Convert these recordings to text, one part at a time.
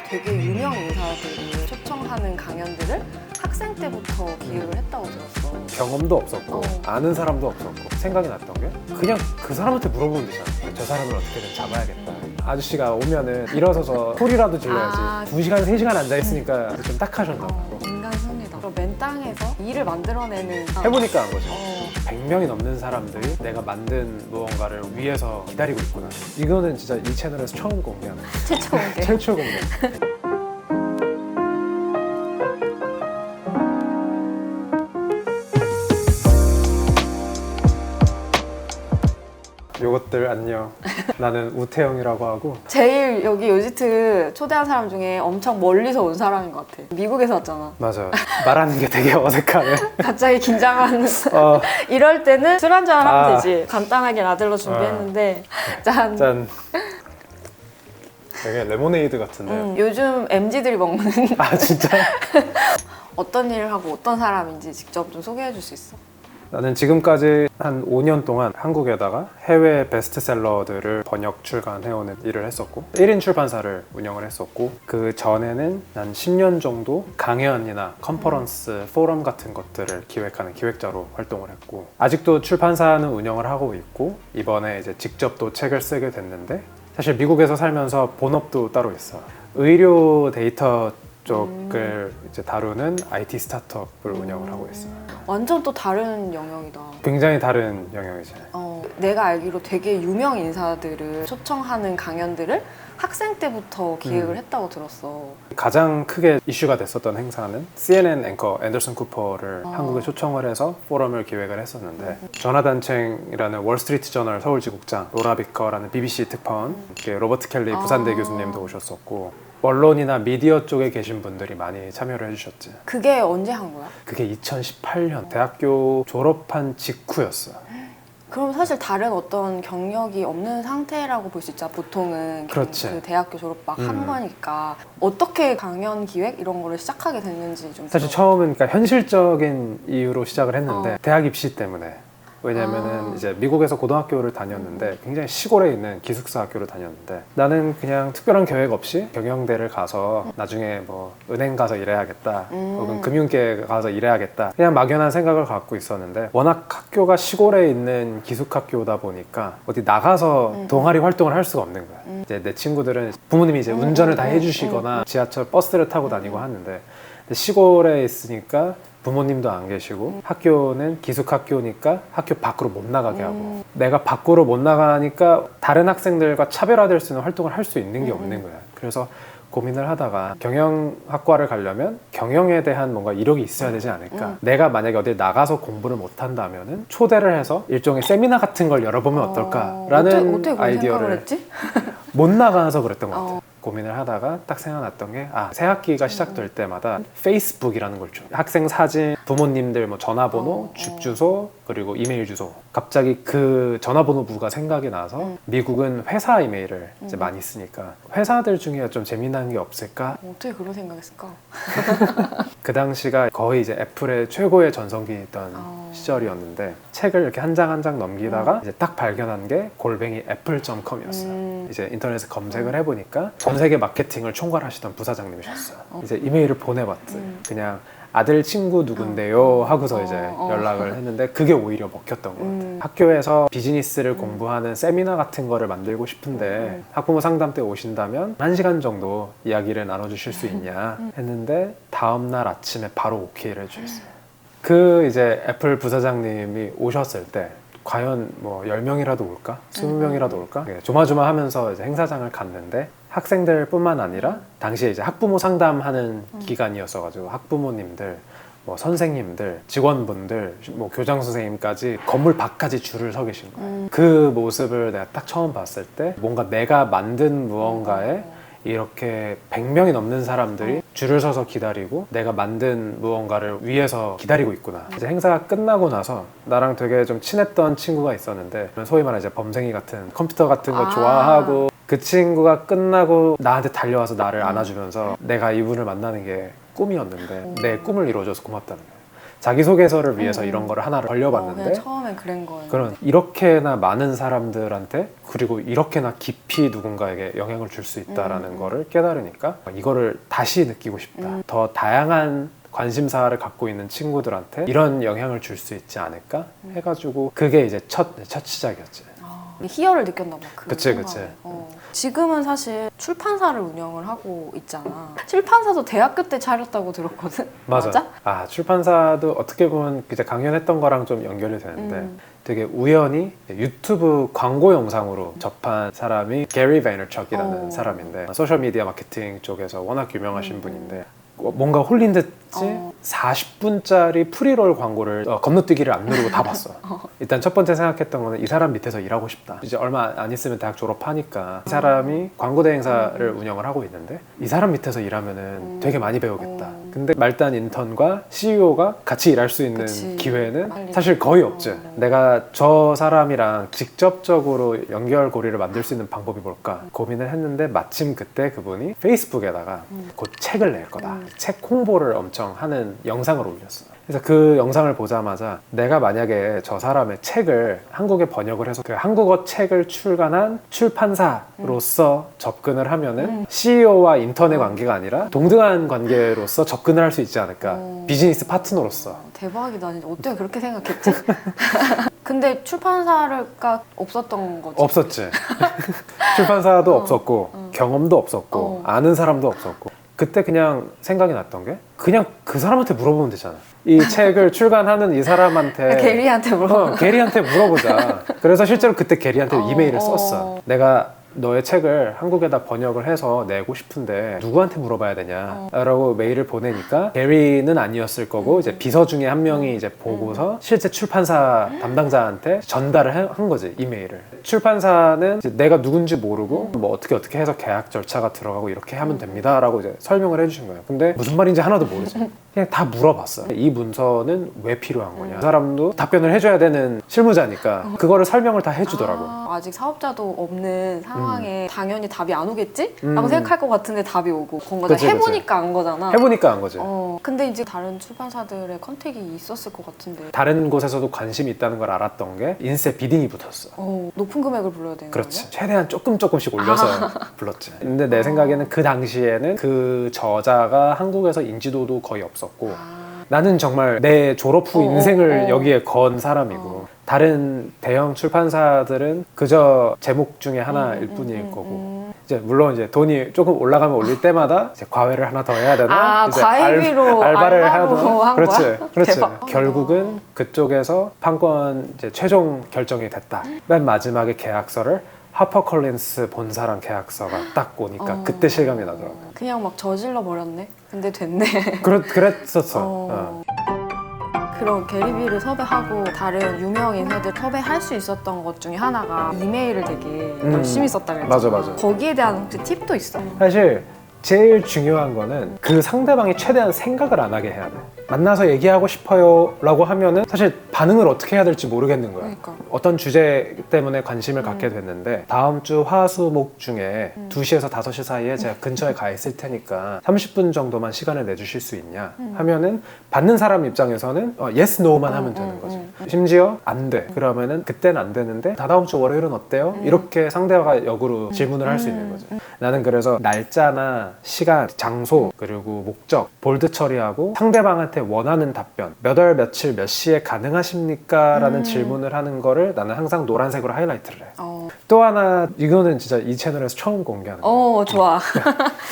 되게 유명 인사들을 초청하는 강연들을 학생 때부터 기획을 했다고 들었어. 경험도 없었고 아는 사람도 없었고 생각이 났던 게 그냥 그 사람한테 물어보면 되잖아. 저 사람을 어떻게든 잡아야겠다. 아저씨가 오면은 일어서서 소리라도 질러야지. 2시간, 3시간 앉아있으니까 좀 딱하셨나 봐. 인간 승리다. 맨 땅에서 일을 만들어내는 해보니까 안 거죠. 100명이 넘는 사람들이 내가 만든 무언가를 위해서 기다리고 있구나. 이거는 진짜 이 채널에서 처음 공개한 최초 공개. 최초 공개. 요것들 안녕. 나는 우태영이라고 하고 제일 여기 요지트 초대한 사람 중에 엄청 멀리서 온 사람인 것 같아. 미국에서 왔잖아. 맞아. 말하는 게 되게 어색하네. 갑자기 긴장하는 이럴 때는 술 한잔 하면 되지. 간단하게 라들로 준비했는데 짠. 짠. 되게 레모네이드 같은데. 요즘 MZ들이 먹는 아 진짜? 어떤 일을 하고 어떤 사람인지 직접 좀 소개해 줄 수 있어? 나는 지금까지 한 5년 동안 한국에다가 해외 베스트셀러들을 번역 출간해오는 일을 했었고 1인 출판사를 운영을 했었고 그 전에는 한 10년 정도 강연이나 컨퍼런스, 포럼 같은 것들을 기획하는 기획자로 활동을 했고 아직도 출판사는 운영을 하고 있고 이번에 이제 직접 또 책을 쓰게 됐는데 사실 미국에서 살면서 본업도 따로 있어. 의료 데이터 쪽을 이제 다루는 IT 스타트업을 운영을 하고 있어요. 완전 또 다른 영역이다. 굉장히 다른 영역이지. 내가 알기로 되게 유명 인사들을 초청하는 강연들을 학생 때부터 기획을 했다고 들었어. 가장 크게 이슈가 됐었던 행사는 CNN 앵커 앤더슨 쿠퍼를 한국에 초청을 해서 포럼을 기획을 했었는데 조나단 챙이라는 월스트리트 저널 서울지국장, 로라 비커라는 BBC 특파원, 로버트 켈리 부산대 교수님도 오셨었고 언론이나 미디어 쪽에 계신 분들이 많이 참여를 해주셨지. 그게 언제 한 거야? 그게 2018년 대학교 졸업한 직후였어. 그럼 사실 다른 어떤 경력이 없는 상태라고 볼 수 있잖아. 보통은 그렇지. 그 대학교 졸업 막 한 거니까 어떻게 강연 기획 이런 거를 시작하게 됐는지 좀 사실 처음은 그러니까 현실적인 이유로 시작을 했는데 대학 입시 때문에. 왜냐면은 이제 미국에서 고등학교를 다녔는데 굉장히 시골에 있는 기숙사 학교를 다녔는데 나는 그냥 특별한 계획 없이 경영대를 가서 나중에 뭐 은행 가서 일해야겠다 혹은 금융계 가서 일해야겠다 그냥 막연한 생각을 갖고 있었는데 워낙 학교가 시골에 있는 기숙학교다 보니까 어디 나가서 동아리 활동을 할 수가 없는 거야. 이제 내 친구들은 부모님이 이제 운전을 다 해주시거나 지하철 버스를 타고 다니고 하는데 시골에 있으니까 부모님도 안 계시고 학교는 기숙학교니까 학교 밖으로 못 나가게 하고 내가 밖으로 못 나가니까 다른 학생들과 차별화될 수 있는 활동을 할 수 있는 게 없는 거야. 그래서 고민을 하다가 경영학과를 가려면 경영에 대한 뭔가 이력이 있어야 되지 않을까. 내가 만약에 어딜 나가서 공부를 못 한다면은 초대를 해서 일종의 세미나 같은 걸 열어보면 어떨까라는 어떻게 그런 아이디어를 생각을 했지? 못 나가서 그랬던 것 같아요. 고민을 하다가 딱 생각났던 게 새 학기가 시작될 때마다 페이스북이라는 걸 줘. 학생 사진, 부모님들 뭐 전화번호, 집 주소, 그리고 이메일 주소. 갑자기 그 전화번호부가 생각이 나서 미국은 회사 이메일을 이제 많이 쓰니까 회사들 중에 좀 재미난 게 없을까? 어떻게 그런 생각했을까? 그 당시가 거의 이제 애플의 최고의 전성기였던 시절이었는데 책을 이렇게 한 장 한 장 넘기다가 이제 딱 발견한 게 골뱅이 apple.com이었어요. 이제 인터넷에 검색을 해보니까 전 세계 마케팅을 총괄하시던 부사장님이셨어요. 이제 이메일을 보내봤지. 그냥 아들 친구 누군데요 하고서 이제 연락을 했는데 그게 오히려 먹혔던 것 같아요. 학교에서 비즈니스를 공부하는 세미나 같은 거를 만들고 싶은데 학부모 상담 때 오신다면 1시간 정도 이야기를 나눠주실 수 있냐 했는데 다음날 아침에 바로 오케이를 해주셨어요. 그 이제 애플 부사장님이 오셨을 때 과연 뭐 10명이라도 올까? 20명이라도 올까? 조마조마하면서 이제 행사장을 갔는데 학생들 뿐만 아니라 당시에 이제 학부모 상담하는 기간이었어가지고 학부모님들, 뭐 선생님들, 직원분들, 뭐 교장 선생님까지 건물 밖까지 줄을 서 계신 거예요. 그 모습을 내가 딱 처음 봤을 때 뭔가 내가 만든 무언가에 이렇게 100명이 넘는 사람들이 줄을 서서 기다리고 내가 만든 무언가를 위해서 기다리고 있구나. 이제 행사가 끝나고 나서 나랑 되게 좀 친했던 친구가 있었는데 소위 말하는 이제 범생이 같은 컴퓨터 같은 거 좋아하고 그 친구가 끝나고 나한테 달려와서 나를 안아주면서 내가 이분을 만나는 게 꿈이었는데 내 꿈을 이루어줘서 고맙다는 거예요. 자기소개서를 위해서 이런 거를 하나를 그냥 벌려봤는데 처음엔 그런 거예요. 그런 이렇게나 많은 사람들한테 그리고 이렇게나 깊이 누군가에게 영향을 줄 수 있다라는 거를 깨달으니까 이거를 다시 느끼고 싶다. 더 다양한 관심사를 갖고 있는 친구들한테 이런 영향을 줄 수 있지 않을까 해가지고 그게 이제 첫 시작이었지. 희열을 느꼈나 봐. 그 그치, 순간에. 그치. 지금은 사실 출판사를 운영을 하고 있잖아. 출판사도 대학교 때 차렸다고 들었거든. 맞아. 아, 출판사도 어떻게 보면 이제 강연했던 거랑 좀 연결이 되는데 되게 우연히 유튜브 광고 영상으로 접한 사람이 게리 베이너척이라는 사람인데 소셜미디어 마케팅 쪽에서 워낙 유명하신 분인데 뭔가 홀린 듯이 40분짜리 프리롤 광고를 건너뛰기를 안 누르고 다 봤어. 일단 첫 번째 생각했던 거는 이 사람 밑에서 일하고 싶다. 이제 얼마 안 있으면 대학 졸업하니까 이 사람이 광고 대행사를 운영을 하고 있는데 이 사람 밑에서 일하면은 되게 많이 배우겠다. 근데 말단 인턴과 CEO가 같이 일할 수 있는 그치. 기회는 사실 거의 없지. 내가 저 사람이랑 직접적으로 연결고리를 만들 수 있는 방법이 뭘까 고민을 했는데 마침 그때 그분이 페이스북에다가 곧 책을 낼 거다. 책 홍보를 엄청 하는 영상을 올렸어. 그래서 그 영상을 보자마자 내가 만약에 저 사람의 책을 한국에 번역을 해서 그 한국어 책을 출간한 출판사로서 접근을 하면은 CEO와 인턴의 관계가 아니라 동등한 관계로서 접근을 할 수 있지 않을까. 비즈니스 파트너로서. 대박이다. 진짜 어떻게 그렇게 생각했지? 근데 출판사가 없었던 거지? 없었지. 출판사도 없었고 경험도 없었고 아는 사람도 없었고 그때 그냥 생각이 났던 게 그냥 그 사람한테 물어보면 되잖아. 이 책을 출간하는 이 사람한테 게리한테 물어보면 게리한테 물어보자. 그래서 실제로 그때 게리한테 이메일을 썼어. 내가 너의 책을 한국에다 번역을 해서 내고 싶은데 누구한테 물어봐야 되냐 라고 메일을 보내니까 게리는 아니었을 거고 이제 비서 중에 한 명이 이제 보고서 실제 출판사 담당자한테 전달을 한 거지, 이메일을. 출판사는 이제 내가 누군지 모르고 뭐 어떻게 해서 계약 절차가 들어가고 이렇게 하면 됩니다 라고 이제 설명을 해주신 거예요. 근데 무슨 말인지 하나도 모르지. 그냥 다 물어봤어. 이 문서는 왜 필요한 거냐. 그 사람도 답변을 해줘야 되는 실무자니까 그거를 설명을 다 해주더라고. 아직 사업자도 없는 상황에 당연히 답이 안 오겠지? 라고 생각할 것 같은데 답이 오고 뭔가 그치, 해보니까 안 거잖아. 해보니까 안 거지. 근데 이제 다른 출판사들의 컨택이 있었을 것 같은데 다른 곳에서도 관심이 있다는 걸 알았던 게 인쇄 비딩이 붙었어. 높은 금액을 불러야 되는 그렇지. 거야? 최대한 조금씩 올려서 불렀지. 근데 내 생각에는 그 당시에는 그 저자가 한국에서 인지도도 거의 없었고 나는 정말 내 졸업 후 인생을 여기에 건 사람이고 다른 대형 출판사들은 그저 제목 중에 하나일 뿐일 거고 이제 물론 이제 돈이 조금 올라가면 올릴 때마다 이제 과외를 하나 더 해야 되나? 이제 과외비로 알바를 알바로 하나? 한 그렇지, 거야? 그렇지. 대박. 결국은 그쪽에서 판권 이제 최종 결정이 됐다. 맨 마지막에 계약서를 하퍼컬린스 본사랑 계약서가 딱 오니까 그때 실감이 나더라고. 그냥 막 저질러 버렸네. 근데 됐네. 그랬었어. 그런 게리비를 섭외하고 다른 유명 인사들 섭외할 수 있었던 것 중에 하나가 이메일을 되게 열심히 썼다고 했잖아. 맞아. 거기에 대한 혹시 팁도 있어? 사실 제일 중요한 거는 그 상대방이 최대한 생각을 안 하게 해야 돼. 만나서 얘기하고 싶어요 라고 하면은 사실 반응을 어떻게 해야 될지 모르겠는 거야. 그러니까. 어떤 주제 때문에 관심을 갖게 됐는데 다음 주 화수목 중에 2시에서 5시 사이에 제가 근처에 가 있을 테니까 30분 정도만 시간을 내주실 수 있냐 하면은 받는 사람 입장에서는 yes, no만 하면 되는 거지. 심지어 안 돼. 그러면은 그때는 안 되는데 다다음 주 월요일은 어때요? 이렇게 상대가 역으로 질문을 할 수 있는 거지. 나는 그래서 날짜나 시간, 장소, 그리고 목적 볼드 처리하고 상대방한테 원하는 답변 몇 월 며칠 몇 시에 가능하십니까? 라는 질문을 하는 거를 나는 항상 노란색으로 하이라이트를 해. 또 하나 이거는 진짜 이 채널에서 처음 공개하는 거야. 좋아.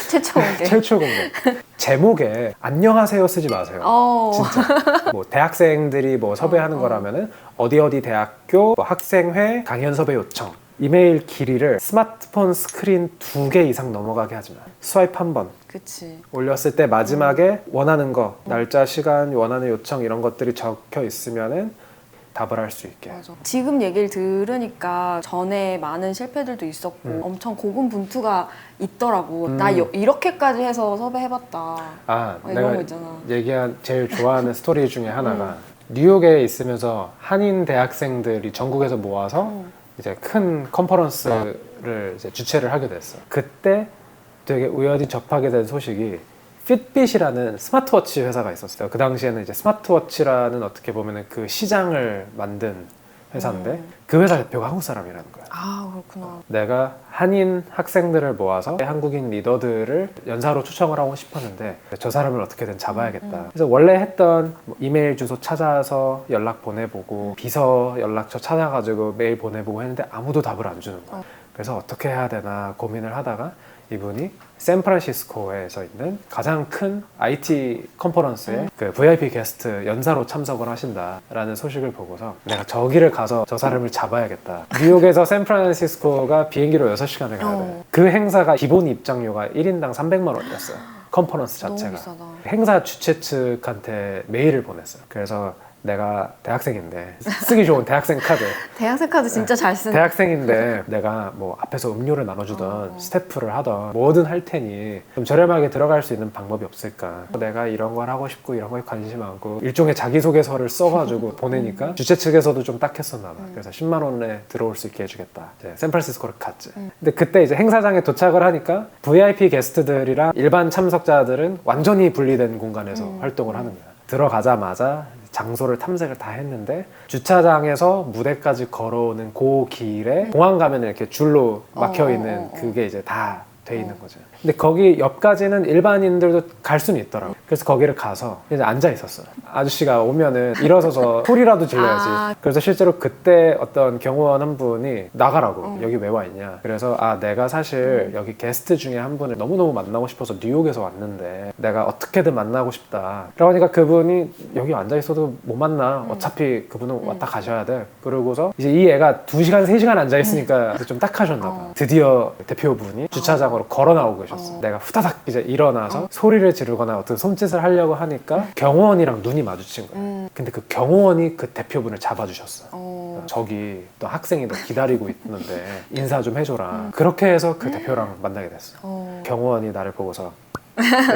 최초 공개. 최초 공개. 제목에 안녕하세요 쓰지 마세요. 진짜. 뭐 대학생들이 뭐 섭외하는 거라면은 어디 대학교 뭐 학생회 강연 섭외 요청. 이메일 길이를 스마트폰 스크린 2개 이상 넘어가게 하지 마. 스와이프 한 번. 그치. 올렸을 때 마지막에 원하는 거, 날짜, 시간, 원하는 요청 이런 것들이 적혀 있으면은 답을 할 수 있게. 맞아. 지금 얘기를 들으니까 전에 많은 실패들도 있었고 엄청 고군분투가 있더라고. 나 이렇게까지 해서 섭외해봤다. 이런 내가 거 있잖아. 얘기한 제일 좋아하는 스토리 중에 하나가 뉴욕에 있으면서 한인 대학생들이 전국에서 모아서 이제 큰 컨퍼런스를 이제 주최를 하게 됐어. 그때 되게 우연히 접하게 된 소식이 핏빗이라는 스마트워치 회사가 있었어요. 그 당시에는 이제 스마트워치라는 어떻게 보면은 그 시장을 만든 회사인데 그 회사 대표가 한국 사람이라는 거야. 아, 그렇구나. 내가 한인 학생들을 모아서 한국인 리더들을 연사로 초청을 하고 싶었는데 저 사람을 어떻게든 잡아야겠다. 그래서 원래 했던 뭐 이메일 주소 찾아서 연락 보내보고 비서 연락처 찾아가지고 메일 보내보고 했는데 아무도 답을 안 주는 거야. 그래서 어떻게 해야 되나 고민을 하다가 이분이 샌프란시스코에서 있는 가장 큰 IT 컨퍼런스에 그 VIP 게스트 연사로 참석을 하신다라는 소식을 보고서 내가 저기를 가서 저 사람을 잡아야겠다. 뉴욕에서 샌프란시스코가 비행기로 6시간을 가야 돼. 그 행사가 기본 입장료가 1인당 300만 원이었어요. 컨퍼런스 너무 자체가. 비싸다. 행사 주최 측한테 메일을 보냈어요. 그래서 내가 대학생인데 쓰기 좋은 대학생 카드 대학생 카드 진짜 잘 쓰네. 대학생인데 내가 뭐 앞에서 음료를 나눠주던 스태프를 하던 뭐든 할 테니 좀 저렴하게 들어갈 수 있는 방법이 없을까. 내가 이런 걸 하고 싶고 이런 거에 관심이 많고 일종의 자기소개서를 써가지고 보내니까 주최 측에서도 좀 딱했었나 봐. 그래서 10만 원에 들어올 수 있게 해주겠다. 이제 샌프란시스코를 갔지. 근데 그때 이제 행사장에 도착을 하니까 VIP 게스트들이랑 일반 참석자들은 완전히 분리된 공간에서 활동을 하는 거야. 들어가자마자 장소를 탐색을 다 했는데 주차장에서 무대까지 걸어오는 그 길에 공항 가면 이렇게 줄로 막혀 있는 그게 이제 다 돼 있는 거죠. 근데 거기 옆까지는 일반인들도 갈 수는 있더라고. 그래서 거기를 가서 이제 앉아 있었어. 아저씨가 오면은 일어서서 소리라도 질러야지. 그래서 실제로 그때 어떤 경호원 한 분이 나가라고. 여기 왜 와 있냐. 그래서 내가 사실 여기 게스트 중에 한 분을 너무너무 만나고 싶어서 뉴욕에서 왔는데 내가 어떻게든 만나고 싶다. 그러니까 그분이 여기 앉아 있어도 못 만나. 어차피 그분은 왔다 가셔야 돼. 그러고서 이제 이 애가 2시간, 3시간 앉아 있으니까 좀 딱하셨나 봐. 드디어 대표분이 주차장으로 걸어 나오고 계셨어. 내가 후다닥 이제 일어나서 소리를 지르거나 어떤 손짓을 하려고 하니까 경호원이랑 눈이 마주친 거야. 근데 그 경호원이 그 대표분을 잡아주셨어. 저기 또 학생이 너 기다리고 있는데 인사 좀 해줘라. 그렇게 해서 그 대표랑 만나게 됐어. 경호원이 나를 보고서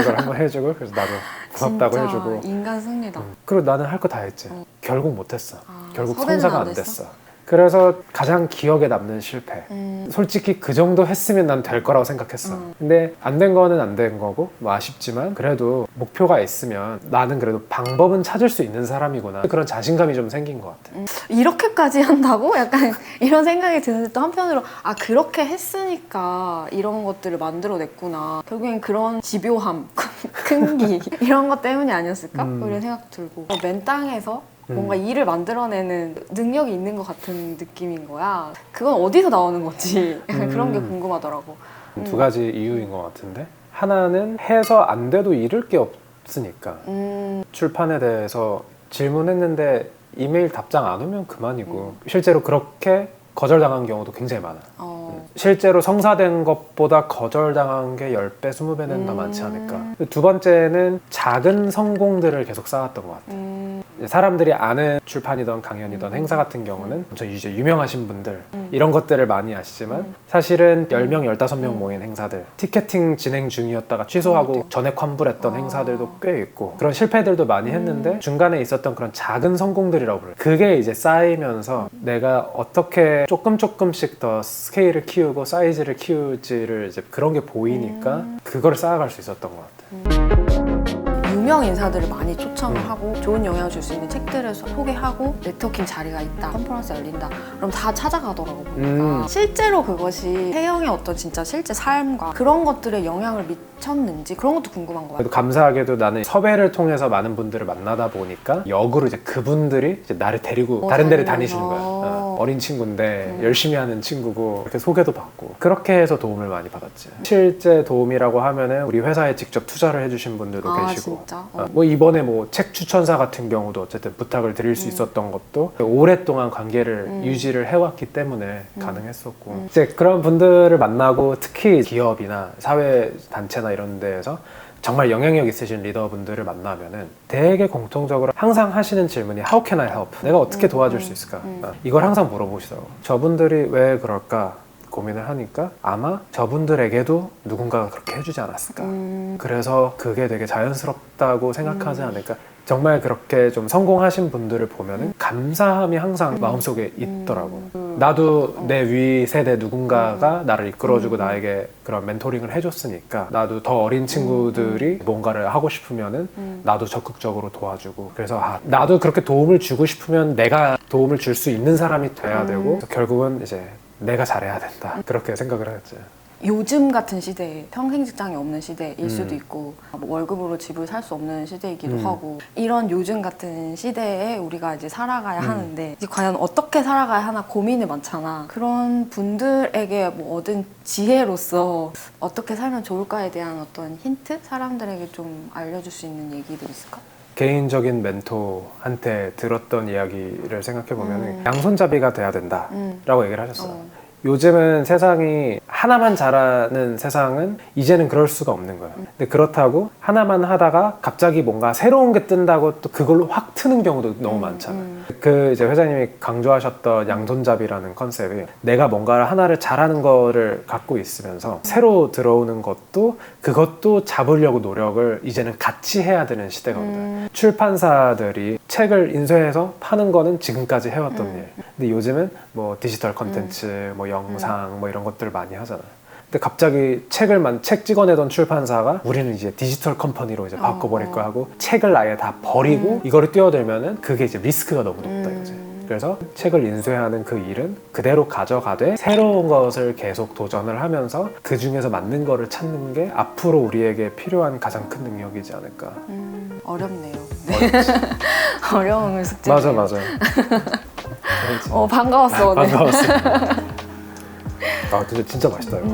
이걸 한번 해주고 그래서 나도 고맙다고 진짜 해주고 인간 승리다. 그리고 나는 할 거 다 했지. 결국 못했어. 결국 섭외는 성사가 안 안 됐어? 됐어. 그래서 가장 기억에 남는 실패. 솔직히 그 정도 했으면 난 될 거라고 생각했어. 근데 안 된 거는 안 된 거고 뭐 아쉽지만 그래도 목표가 있으면 나는 그래도 방법은 찾을 수 있는 사람이구나. 그런 자신감이 좀 생긴 것 같아. 이렇게까지 한다고? 약간 이런 생각이 드는데 또 한편으로 그렇게 했으니까 이런 것들을 만들어냈구나. 결국엔 그런 집요함, 끈기 이런 것 때문이 아니었을까? 이런 생각 들고 맨 땅에서 뭔가 일을 만들어내는 능력이 있는 것 같은 느낌인 거야. 그건 어디서 나오는 건지 약간 그런 게 궁금하더라고. 두 가지 이유인 것 같은데 하나는 해서 안 돼도 잃을 게 없으니까 출판에 대해서 질문했는데 이메일 답장 안 오면 그만이고 실제로 그렇게 거절당한 경우도 굉장히 많아. 실제로 성사된 것보다 거절당한 게 10배, 20배는 더 많지 않을까. 두 번째는 작은 성공들을 계속 쌓았던 것 같아. 사람들이 아는 출판이든 강연이든 행사 같은 경우는 저 이제 유명하신 분들 이런 것들을 많이 아시지만 사실은 10명, 15명 모인 행사들 티켓팅 진행 중이었다가 취소하고 전액 환불했던 행사들도 꽤 있고 그런 실패들도 많이 했는데 중간에 있었던 그런 작은 성공들이라고 불러요. 그게 이제 쌓이면서 내가 어떻게 조금씩 더 스케일을 키우고 사이즈를 키울지를 이제 그런 게 보이니까 그걸 쌓아갈 수 있었던 것 같아요. 유명 인사들을 많이 초청을 하고 좋은 영향을 줄 수 있는 책들을 소개하고 네트워킹 자리가 있다, 컨퍼런스 열린다 그럼 다 찾아가더라고 보니까 실제로 그것이 혜영의 어떤 진짜 실제 삶과 그런 것들에 영향을 미쳤는지 그런 것도 궁금한 거야. 그래도 감사하게도 나는 섭외를 통해서 많은 분들을 만나다 보니까 역으로 이제 그분들이 이제 나를 데리고 다른 데를 다니시는 거야. 어린 친구인데 열심히 하는 친구고 이렇게 소개도 받고 그렇게 해서 도움을 많이 받았지. 실제 도움이라고 하면은 우리 회사에 직접 투자를 해주신 분들도 계시고 진짜? 뭐 이번에 뭐 책 추천사 같은 경우도 어쨌든 부탁을 드릴 수 있었던 것도 오랫동안 관계를 유지를 해왔기 때문에 가능했었고 이제 그런 분들을 만나고 특히 기업이나 사회 단체나 이런 데에서 정말 영향력 있으신 리더분들을 만나면은 되게 공통적으로 항상 하시는 질문이 How can I help? 내가 어떻게 도와줄 수 있을까? 이걸 항상 물어보시더라고요. 저분들이 왜 그럴까? 고민을 하니까 아마 저분들에게도 누군가가 그렇게 해주지 않았을까. 그래서 그게 되게 자연스럽다고 생각하지 않을까. 정말 그렇게 좀 성공하신 분들을 보면은 감사함이 항상 마음속에 있더라고. 나도 내 위 세대 누군가가 나를 이끌어주고 나에게 그런 멘토링을 해줬으니까 나도 더 어린 친구들이 뭔가를 하고 싶으면은 나도 적극적으로 도와주고 그래서 나도 그렇게 도움을 주고 싶으면 내가 도움을 줄 수 있는 사람이 돼야 되고 결국은 이제 내가 잘해야 된다 그렇게 생각을 했지. 요즘 같은 시대에 평생 직장이 없는 시대일 수도 있고 뭐 월급으로 집을 살 수 없는 시대이기도 하고 이런 요즘 같은 시대에 우리가 이제 살아가야 하는데 이제 과연 어떻게 살아가야 하나 고민이 많잖아. 그런 분들에게 뭐 얻은 지혜로서 어떻게 살면 좋을까에 대한 어떤 힌트? 사람들에게 좀 알려줄 수 있는 얘기들 있을까? 개인적인 멘토한테 들었던 이야기를 생각해보면 양손잡이가 돼야 된다라고 얘기를 하셨어요. 요즘은 세상이 하나만 잘하는 세상은 이제는 그럴 수가 없는 거예요. 근데 그렇다고 하나만 하다가 갑자기 뭔가 새로운 게 뜬다고 또 그걸로 확 트는 경우도 너무 많잖아요. 그 이제 회장님이 강조하셨던 양손잡이라는 컨셉이 내가 뭔가를 하나를 잘하는 거를 갖고 있으면서 새로 들어오는 것도 그것도 잡으려고 노력을 이제는 같이 해야 되는 시대가 온다. 출판사들이 책을 인쇄해서 파는 거는 지금까지 해왔던 일. 근데 요즘은 뭐 디지털 컨텐츠, 뭐 영상, 뭐 이런 것들을 많이 하잖아요. 근데 갑자기 책 찍어내던 출판사가 우리는 이제 디지털 컴퍼니로 이제 바꿔버릴 거 하고 책을 아예 다 버리고 이거를 뛰어들면은 그게 이제 리스크가 너무 높다 이거지. 그래서 책을 인쇄하는 그 일은 그대로 가져가되 새로운 것을 계속 도전을 하면서 그 중에서 맞는 거를 찾는 게 앞으로 우리에게 필요한 가장 큰 능력이지 않을까. 어렵네요. 어렵지. 어려운 숙제네요. 맞아. 반가웠어. 오늘. 반가웠어. 아, 진짜 맛있다 이거.